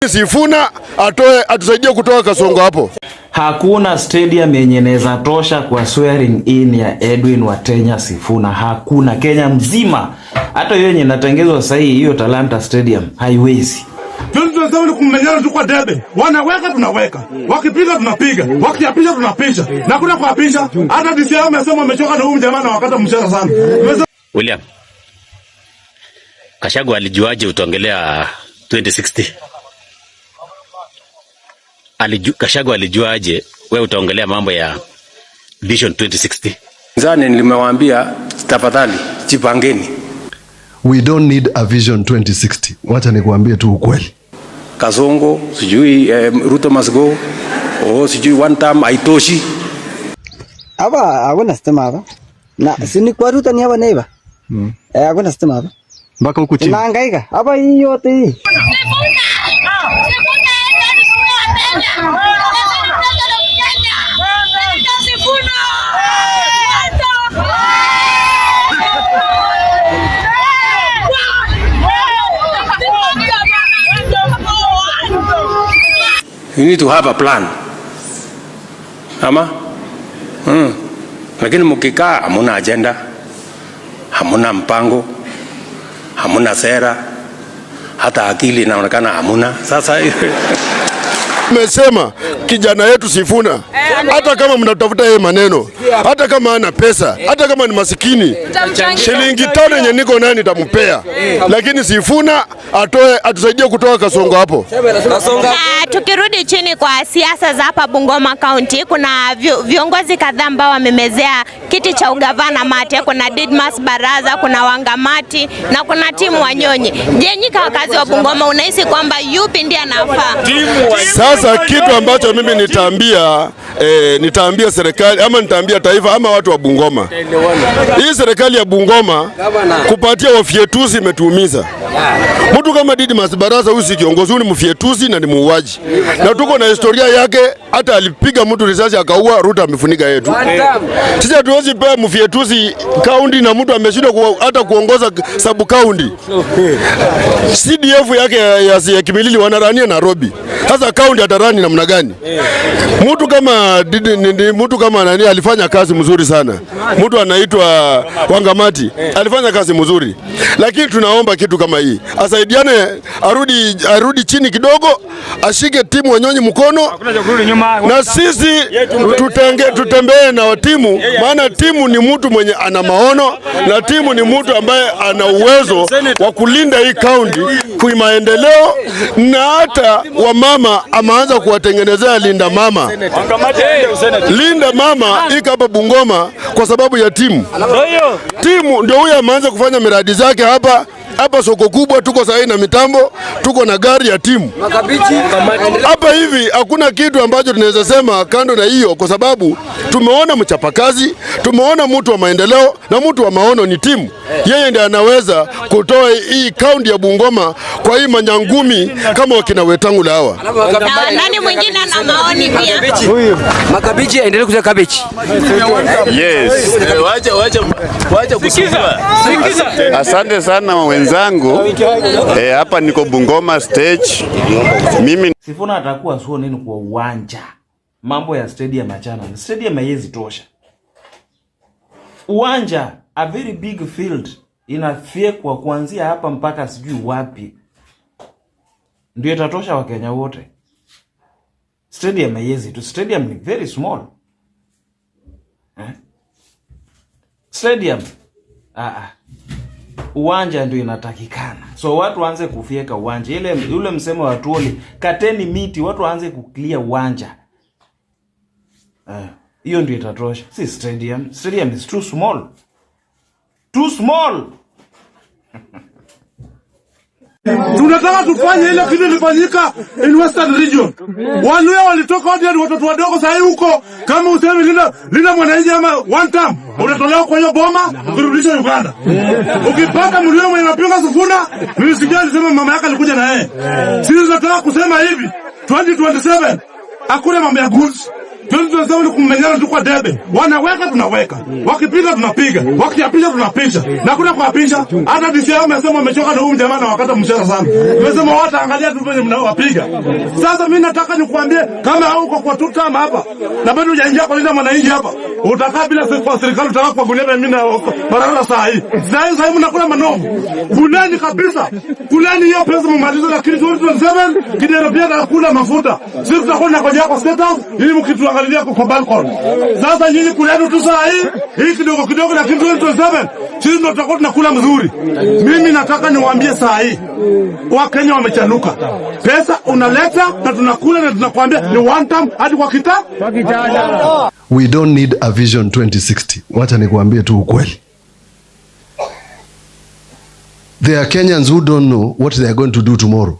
Sifuna atusaidie kutoa Kasongo hapo. Hakuna stadium yenye inaweza tosha kwa swearing in ya Edwin Watenya Sifuna. Hakuna Kenya mzima. Hata hiyo yenye inatengezwa sasa hiyo Talanta Stadium haiwezi. Tunasema kumenyana tu kwa debe. Wanaweka tunaweka. Wakipiga tunapiga. Wakiapisha tunapisha. Na kuna kuapisha hata DCI amesema amechoka na huyu jamaa na wakati mchana sana. William Gachagua alijuaje utaongelea 2060? Gachagua alijuaje wewe utaongelea mambo ya Vision 2060? Zani nilimwambia tafadhali jipangeni. We don't need a Vision 2060. Wacha nikuambie tu ukweli. Kasongo, sijui Ruto must go. Sijui one time haitoshi. Hapa hakuna stima hapa. Na sini kwa Ruto ni hapa neighbor. Hakuna stima hapa. Mpaka huko chini. Tunahangaika. Hapa hii yote hii. You need to have a plan. Ama? Lakini mkikaa hamuna agenda, hamuna mpango, hamuna sera, hata akili inaonekana hamuna. Sasa Umesema kijana yetu Sifuna, hata kama mnatafuta yeye maneno, hata kama ana pesa, hata kama ni masikini, shilingi 5 yenye niko nayo nitampea. Lakini Sifuna atusaidie kutoa Kasongo hapo. Tukirudi chini kwa siasa za hapa Bungoma County, kuna viongozi kadhaa ambao wamemezea kiti cha ugavana mate. Kuna Didmas Baraza, kuna Wangamati na kuna Timu Wanyonyi. Je, nyinyi kama wakazi wa Bungoma unahisi kwamba yupi ndiye anafaa? Sasa kitu ambacho mimi nitaambia serikali ama nitaambia taifa ama watu wa Bungoma. Hii serikali ya Bungoma kupatia wafyetuzi imetuumiza. Mtu kama Didmas Baraza huyu si kiongozi, ni mfyetuzi na ni muuaji. Na tuko na historia yake, hata alipiga mtu risasi akaua, Ruto amefunika yetu. Sisi hatuwezi pea mfyetuzi kaunti na mtu ameshindwa hata kuongoza sub county. CDF yake ya Kimilili wanarania Nairobi. Sasa kaunti atarani namna gani? Mtu kama nani alifanya kazi mzuri sana. Mtu anaitwa Wangamati alifanya kazi mzuri. Lakini tunaomba kitu kama hii. Asaidiane, arudi chini kidogo, ashike Timu Wanyonyi mkono. Na sisi tutembee na Timu, maana Timu ni mtu mwenye ana maono na Timu ni mtu ambaye ana uwezo wa kulinda hii kaunti kwa maendeleo, na hata wamama ameanza kuwatengenezea linda mama. Linda mama iko hapa Bungoma kwa sababu ya Timu. Timu ndio huyu ameanza kufanya miradi zake hapa soko kubwa, tuko sahi na mitambo, tuko na gari ya Timu. Hapa hivi hakuna kitu ambacho tunaweza sema kando na hiyo, kwa sababu tumeona mchapakazi, tumeona mtu wa maendeleo na mtu wa maono ni Timu. Yeye ndiye anaweza kutoa hii kaunti ya Bungoma kwa hii manyangumi kama wakina Wetangula hawa. Nani mwingine ana maoni pia? Makabichi endelee kutoa kabichi. Yes. Wacha kusikiza. Asante sana wenzangu. Hapa niko Bungoma stage. Mimi Sifuna atakuwa sio nini kwa uwanja. Mambo ya stadium achana. Stadium haiwezi tosha. Uwanja, a very big field, inafyekwa kuanzia hapa mpaka sijui wapi. Ndio itatosha Wakenya wote. Stadium haiwezi tu. Stadium ni very small. Stadium uwanja ndio inatakikana. So watu waanze kufyeka uwanja. Ule msemo wa Tuoli, kateni miti, watu waanze kuklia uwanja. Hiyo ndio itatosha. Si stadium. Stadium is too small. Too small. Tunataka tufanye ile kitu ilifanyika in Western Region. Waluya walitoka hadi watoto wadogo sasa huko, kama useme linda mwananchi ama one time unatolewa kwa hiyo boma kurudisha Uganda. Ukipata mlio mwenye anapiga Sifuna, mimi sijui alisema mama yake alikuja na yeye. Sisi tunataka kusema hivi 2027 hakuna mambo ya goods. 2027 kumenyana tu kwa debe. Wanaweka tunaweka. Wakipiga tunapiga. Wakiapisha tunapisha. Na kuna kuapisha hata DCI amesema amechoka na huyu jamaa na wakati mchana sana. Tumesema watu angalia tu venye mnaowapiga. Sasa mimi nataka nikuambie kama hauko kwa tutama hapa na bado hujaingia kwa linda mwananchi hapa. Utakaa bila serikali utakaa kwa gunia mimi na barabara saa hii. Sasa mnakula manomo. Kuleni kabisa. Kuleni hiyo pesa mmalize, lakini 2027 kidero pia na kula mafuta. Sisi tutakwenda kwa yako State House ili mkituangalia kwa balcony. Sasa nyinyi kuleni tu saa hii kidogo kidogo, lakini 2027 sisi ndio tutakuwa tunakula mzuri. Mimi nataka niwaambie saa hii Wakenya wamechanuka. Pesa unaleta na tunakula na tunakwambia ni one time hadi kwa kita. We don't need a vision 2060. Wacha nikuambie tu ukweli. There are Kenyans who don't know what they are going to do tomorrow.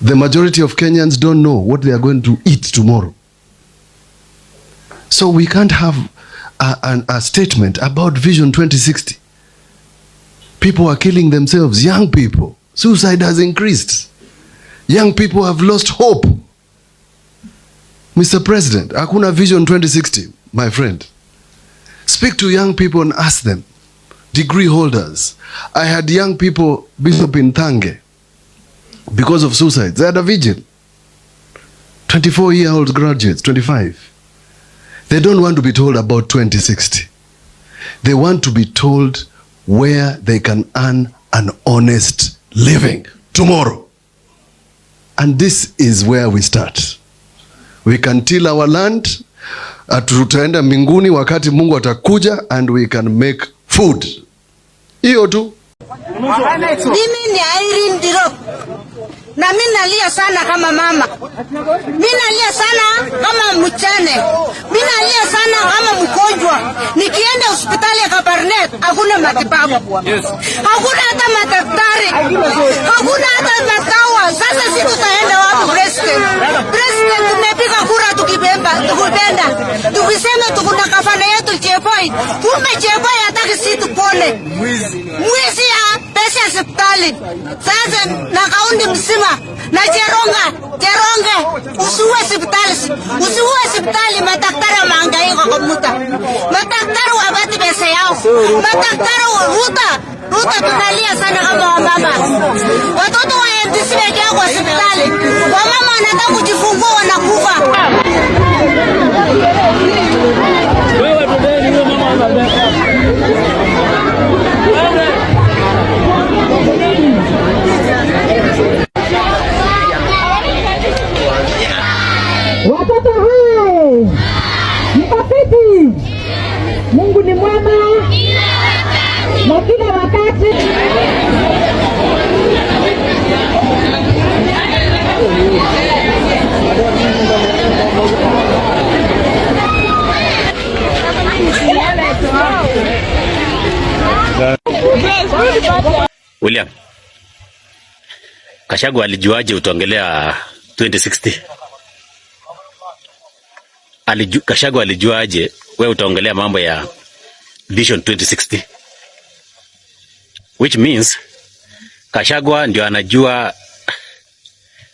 The majority of Kenyans don't know what they are going to eat tomorrow. So we can't have a statement about Vision 2060. People are killing themselves, young people. Suicide has increased. Young people have lost hope. Mr. President, hakuna Vision 2060, my friend. Speak to young people and ask them. Degree holders. I had young people, Bishop in Thange, because of suicide. They had a vigil. 24-year-old graduates, 25. They don't want to be told about 2060. They want to be told where they can earn an honest living tomorrow. And this is where we start. We can till our land, tutaenda mbinguni wakati Mungu atakuja, and we can make food. Hiyo tu. Mimi ni Irene Dirok. Na mimi nalia sana kama mama. Mimi nalia sana kama mchane. Mimi nalia sana kama mgonjwa. Nikienda hospitali ya Kabarnet hakuna matibabu. Hakuna hata madaktari. Hakuna hata madawa. Sasa sisi tutaenda wapi president? President tumepiga kura tukipenda. Tukisema tukuna kafana yetu Cheboy. Kumbe Cheboy hataki sisi tupone. Mwizi ya pesa ya hospitali. Sasa na kaunti mzima na Cheronge usiwe hospitali madaktari wamehangaika kwa muda. Madaktari wabati pesa yao. Madaktari wa Ruta tunalia sana kama wamama. Watoto wa MTC wekea kwa hospitali. Wamama wanataka kujifungua wanakufa. Watoto hai mtafiti, Mungu ni mwema na kila wakati. William, Gachagua alijuaje utaongelea 2060? Gachagua alijuaje wewe utaongelea mambo ya Vision 2060? Which means Gachagua ndio anajua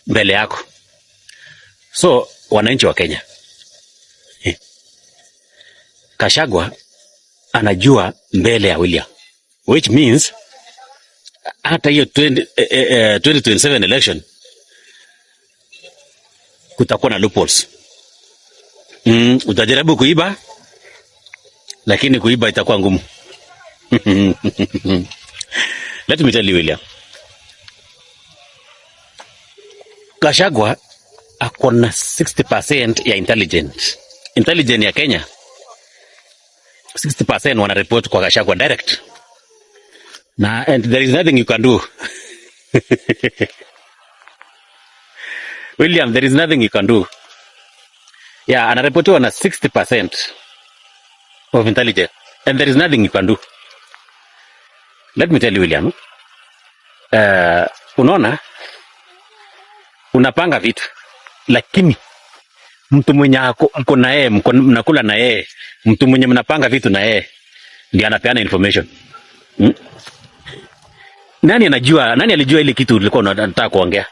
mbele yako. So wananchi wa Kenya, Gachagua anajua mbele ya William, which means hata hiyo 2027 election kutakuwa na loopholes. Utajaribu kuiba, lakini kuiba itakuwa ngumu. Let me tell you, William, Gachagua akona 60% ya intelligence ya Kenya. 60% wana report kwa Gachagua direct. And there is nothing you can do. William, there is nothing you can do. Yeah, anaripotiwa na 60% of intelligence, and there is nothing you can do. Let me tell you, William, unaona, unapanga vitu, lakini mtu mwenye mko na yeye, mnakula na yeye, mtu mwenye mnapanga vitu na yeye ndiye anapeana information. Nani alijua ile kitu ulikuwa unataka kuongea?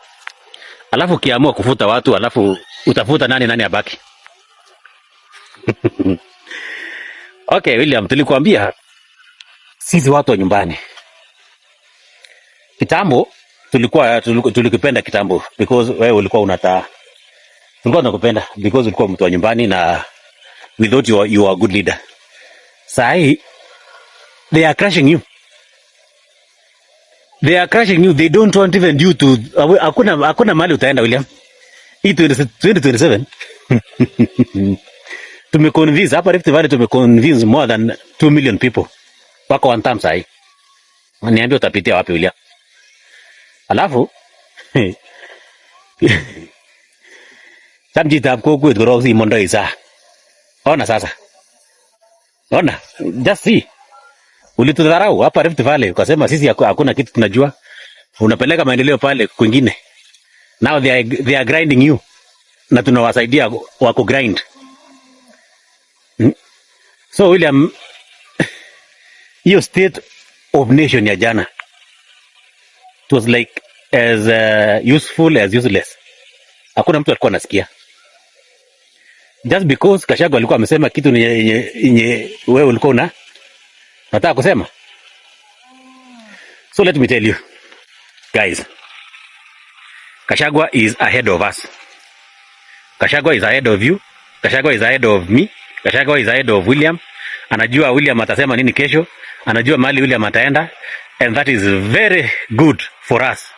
Alafu kiamua kufuta watu, alafu utafuta nani abaki? Okay, William, tulikuambia sisi watu wa nyumbani. Kitambo tulikupenda kitambo because wewe ulikuwa unataa. Tulikuwa tunakupenda because ulikuwa mtu wa nyumbani na we thought you are a good leader. Sahi they are crushing you. They are crushing you. They don't want even you to hakuna mahali utaenda William. 2027 tumeconvince hapa Rift Valley, tumeconvince more than 2 million people wako one time sahi. Niambia utapitia wapi William? Alafu samjita ko kwet goro si mondo isa. Ona sasa. Ona, just see. Ulitudharau hapa Rift Valley ukasema sisi hakuna kitu tunajua. Unapeleka maendeleo pale kwingine. Now they are grinding you. Na tunawasaidia wako grind. So William, your state of nation ya jana, it was like as useful as useless. Hakuna mtu alikuwa anasikia. Just because Gachagua alikuwa amesema kitu yenye wewe ulikuwa nataka kusema. So let me tell you guys, Gachagua is ahead of us. Gachagua is ahead of you. Gachagua is ahead of me. Gachagua is ahead of William. Anajua William atasema nini kesho. Anajua mahali William ataenda. And that is very good for us.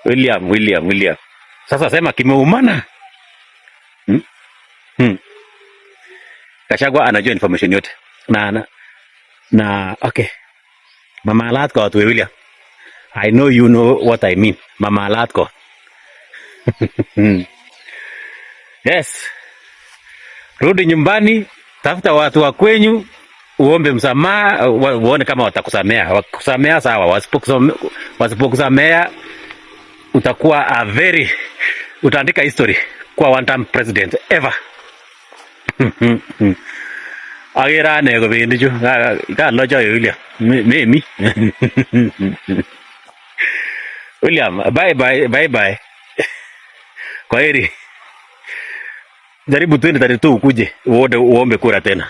William. Sasa sema kimeumana. Gachagua anajua information yote. Na okay. Mama Alatko watu William. I know you know what I mean. Mama Alatko. Yes. Rudi nyumbani, tafuta watu wa kwenyu, uombe msamaha, uone kama watakusamea. Wakusamea sawa, wasipokusamea utakuwa utaandika history kwa one time president ever. Agira nego bindijo, ka lojo William. Mimi. William, bye. Kwaheri. Jaribu 2032 ukuje uombe kura tena.